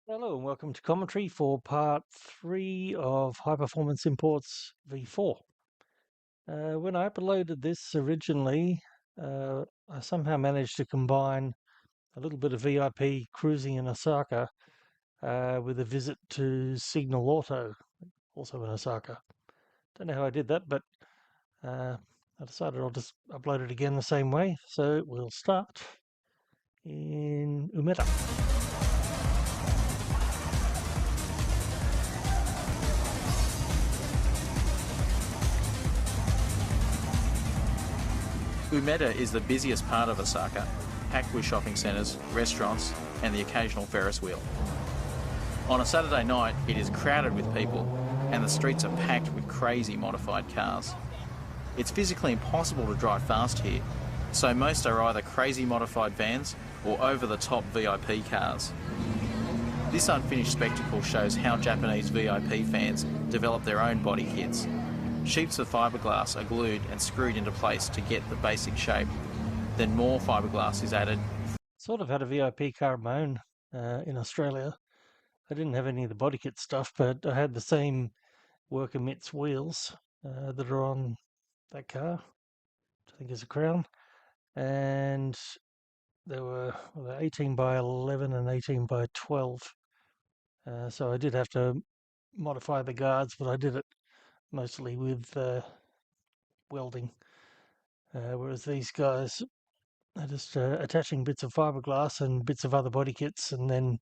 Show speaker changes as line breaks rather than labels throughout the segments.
Hello and welcome to commentary for part 3 of High Performance Imports V4. When I uploaded this originally, I somehow managed to combine a little bit of VIP cruising in Osaka with a visit to Signal Auto, also in Osaka. Don't know how I did that, but I decided I'll just upload it again the same way. So we'll start in Umeda.
Umeda is the busiest part of Osaka, packed with shopping centres, restaurants and the occasional Ferris wheel. On a Saturday night, it is crowded with people and the streets are packed with crazy modified cars. It's physically impossible to drive fast here, so most are either crazy modified vans or over-the-top VIP cars. This unfinished spectacle shows how Japanese VIP fans develop their own body kits. Sheets of fiberglass are glued and screwed into place to get the basic shape. Then more fiberglass is added.
Sort of had a VIP car of my own in Australia. I didn't have any of the body kit stuff, but I had the same worker mitts wheels that are on that car, which I think is a Crown. And they were 18 by 11 and 18 by 12. So I did have to modify the guards, but I did it mostly with welding. Whereas these guys are just attaching bits of fiberglass and bits of other body kits and then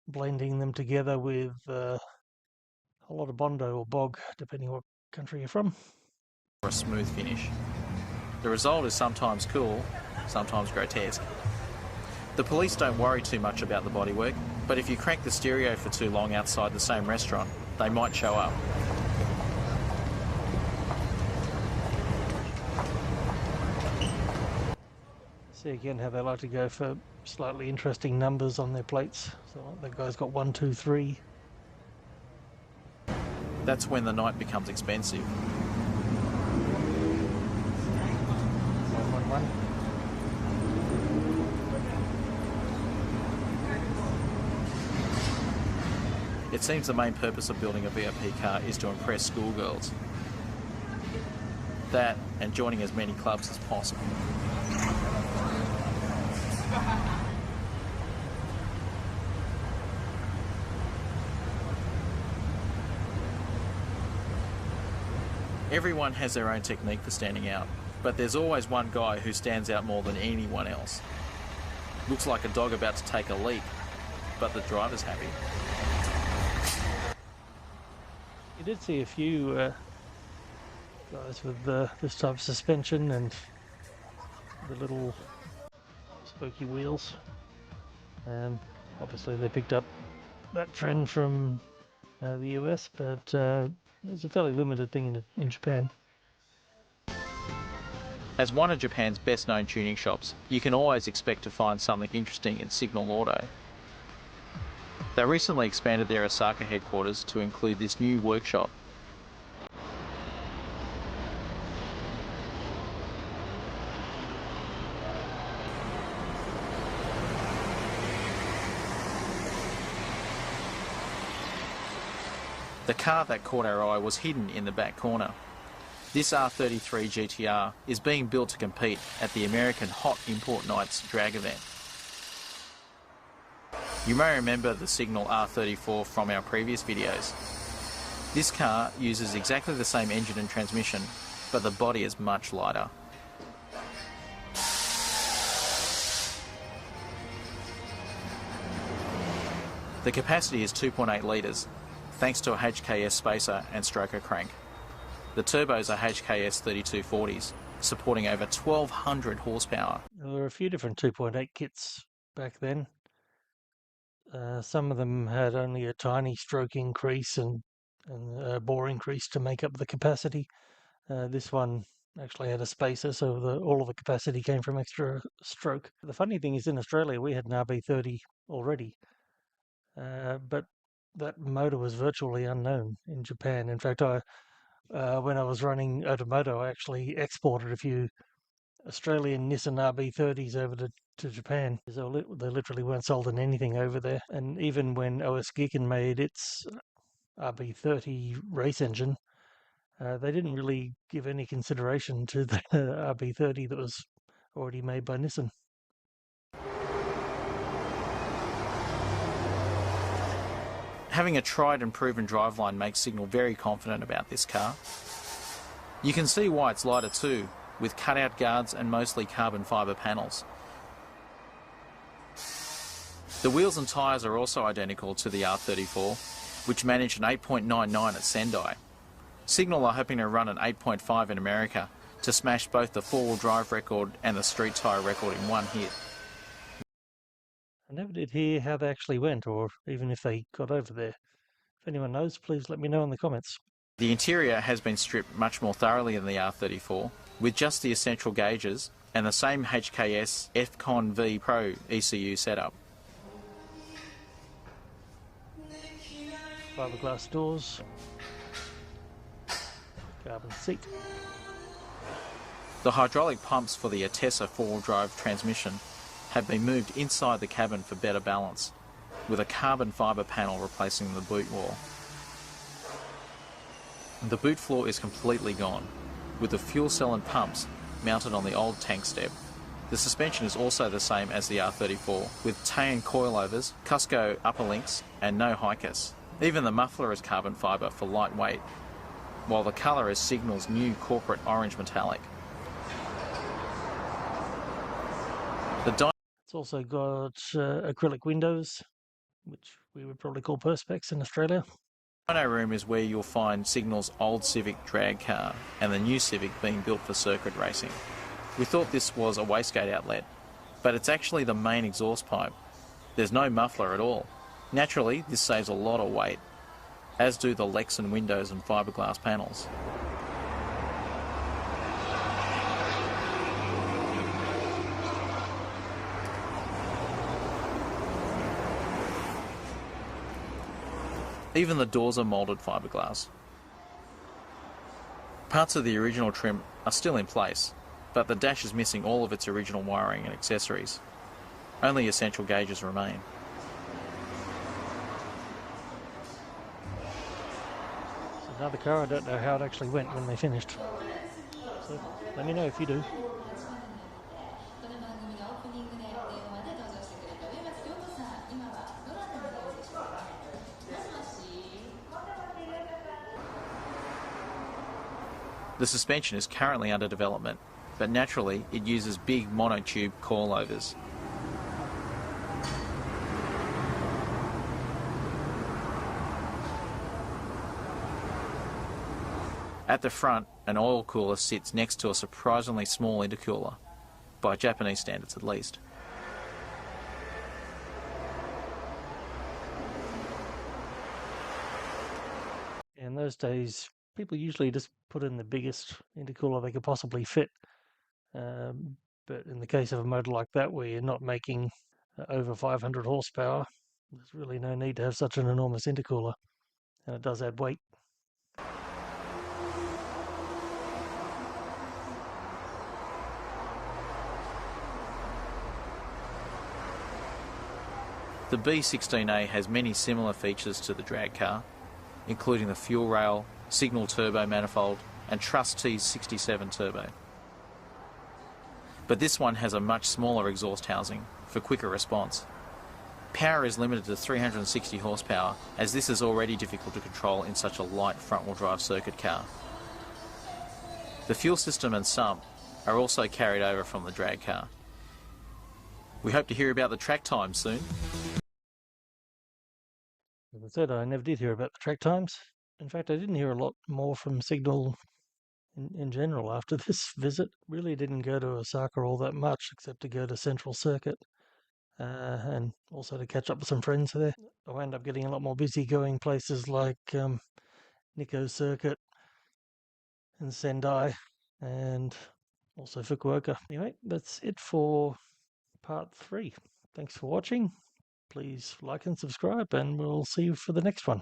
blending them together with a lot of Bondo or bog, depending what country you're from.
For a smooth finish. The result is sometimes cool, sometimes grotesque. The police don't worry too much about the bodywork, but if you crank the stereo for too long outside the same restaurant, they might show up.
See again how they like to go for slightly interesting numbers on their plates. So that guy's got 1, 2, 3.
That's when the night becomes expensive.
1, 1, 1.
It seems the main purpose of building a VIP car is to impress schoolgirls. That and joining as many clubs as possible. Everyone has their own technique for standing out, but there's always one guy who stands out more than anyone else. Looks like a dog about to take a leap, but the driver's happy.
You did see a few guys with this type of suspension and the little spooky wheels. Obviously they picked up that trend from the US, but it's a fairly limited thing in Japan.
As one of Japan's best known tuning shops, you can always expect to find something interesting in Signal Auto. They recently expanded their Osaka headquarters to include this new workshop. The car that caught our eye was hidden in the back corner. This R33 GTR is being built to compete at the American Hot Import Nights drag event. You may remember the Signal R34 from our previous videos. This car uses exactly the same engine and transmission, but the body is much lighter. The capacity is 2.8 litres, thanks to a HKS spacer and stroker crank. The turbos are HKS 3240s, supporting over 1200 horsepower.
There were a few different 2.8 kits back then. Some of them had only a tiny stroke increase and a bore increase to make up the capacity. This one actually had a spacer, so all of the capacity came from extra stroke. The funny thing is, in Australia, we had an RB30 already, but that motor was virtually unknown in Japan. In fact, when I was running Automoto, I actually exported a few Australian Nissan RB30s over to to Japan. They literally weren't sold in anything over there. And even when OS Geekin made its RB30 race engine, they didn't really give any consideration to the RB30 that was already made by Nissan.
Having a tried and proven driveline makes Signal very confident about this car. You can see why it's lighter too, with cutout guards and mostly carbon fibre panels. The wheels and tyres are also identical to the R34, which managed an 8.99 at Sendai. Signal are hoping to run an 8.5 in America to smash both the four-wheel drive record and the street tyre record in one hit.
I never did hear how they actually went, or even if they got over there. If anyone knows, please let me know in the comments.
The interior has been stripped much more thoroughly than the R34, with just the essential gauges and the same HKS FCON V Pro ECU setup.
Fiberglass doors, carbon seat.
The hydraulic pumps for the Atessa four-wheel drive transmission have been moved inside the cabin for better balance, with a carbon fibre panel replacing the boot wall. The boot floor is completely gone, with the fuel cell and pumps mounted on the old tank step. The suspension is also the same as the R34, with Tayan coilovers, Cusco upper links and no HICAS. Even the muffler is carbon fibre for lightweight, while the colour is Signal's new corporate orange metallic.
It's also got acrylic windows, which we would probably call Perspex in Australia.
The dyno room is where you'll find Signal's old Civic drag car and the new Civic being built for circuit racing. We thought this was a wastegate outlet, but it's actually the main exhaust pipe. There's no muffler at all. Naturally, this saves a lot of weight, as do the Lexan windows and fiberglass panels. Even the doors are moulded fiberglass. Parts of the original trim are still in place, but the dash is missing all of its original wiring and accessories. Only essential gauges remain.
It's another car, I don't know how it actually went when they finished. So let me know if you do.
The suspension is currently under development, but naturally it uses big monotube coilovers. At the front, an oil cooler sits next to a surprisingly small intercooler, by Japanese standards at least.
In those days, people usually just put in the biggest intercooler they could possibly fit. But in the case of a motor like that, where you're not making over 500 horsepower, there's really no need to have such an enormous intercooler, and it does add weight.
The B16A has many similar features to the drag car, including the fuel rail, Signal turbo manifold and Trust T67 turbo. But this one has a much smaller exhaust housing for quicker response. Power is limited to 360 horsepower, as this is already difficult to control in such a light front-wheel drive circuit car. The fuel system and sump are also carried over from the drag car. We hope to hear about the track times soon.
As I said, I never did hear about the track times. In fact, I didn't hear a lot more from Signal in general after this visit. Really didn't go to Osaka all that much, except to go to Central Circuit and also to catch up with some friends there. I wound up getting a lot more busy going places like Nikko Circuit and Sendai and also Fukuoka. Anyway, that's it for part 3. Thanks for watching. Please like and subscribe, and we'll see you for the next one.